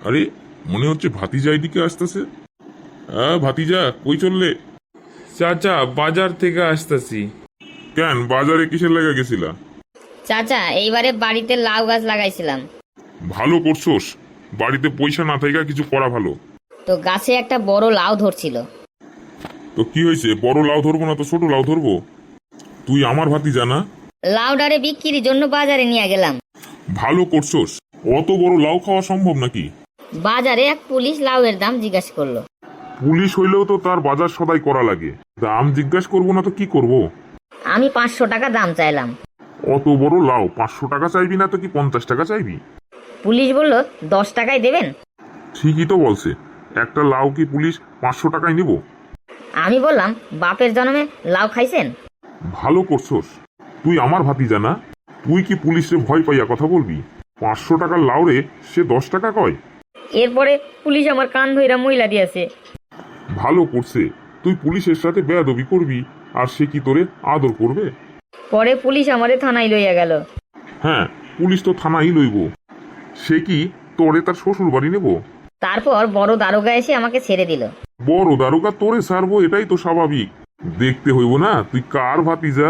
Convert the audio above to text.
আরে, মনে হচ্ছে ভাতিজা এদিকে আসতেছে। ভাতিজা, কই চললে? চাচা, বাজার থেকে আসতেছি। কেন, বাজারে কিসের লেগে গেছিলা? চাচা, এইবারে বাড়িতে লাউ গাছ লাগাইছিলাম। ভালো করছোস। বাড়িতে পয়সা না থাকা কিছু করা ভালো। তো গাছে একটা বড় লাউ ধরছিল। তো কি হয়েছে, বড় লাউ ধরবো না তো ছোট লাউ ধরবো? তুই আমার ভাতিজা না? লাউডারে বিক্রির জন্য বাজারে নিয়ে গেলাম। ভালো করছোস। অত বড় লাউ খাওয়া সম্ভব নাকি? বাজারে এক পুলিশ লাউয়ের দাম জিজ্ঞাসা করলো। পুলিশ হইলেও তো তার বাজার সদাই করা লাগে, দাম জিজ্ঞাসা করবো না তো কি করব? আমি 500 টাকা দাম চাইলাম। অত বড় লাউ 500 টাকা চাইবি না তো কি 50 টাকা চাইবি? পুলিশ বলল 10 টাকায় দেবেন। ঠিকই তো বলছে। একটা লাউ কি পুলিশ 500 টাকায় নিব? আমি বললাম, বাপের জন্মে লাউ খাইছেন? ভালো করছোস। তুই আমার ভাতিজা না? তুই কি পুলিশে ভয় পাইয়া কথা বলবি? 500 টাকার লাউ রে সে 10 টাকা কয়? এরপরে পুলিশ আমার কান ধইরা মইলা দিয়েছে। ভালো করছে। তুই পুলিশের সাথে বেয়াদবি করবি আর সে কি তোরে আদর করবে? পরে পুলিশ আমারে থানায় লইয়া গেল। হ্যাঁ, পুলিশ তো থানায় লইব। সে কি তোরে তার শ্বশুর বাড়ি নেব? তারপর বড় দারোগা এসে আমাকে ছেড়ে দিল। বড় দারোগা তোরে ছাড়বো, এটাই তো স্বাভাবিক। দেখতে হইব না তুই কার ভাতিজা।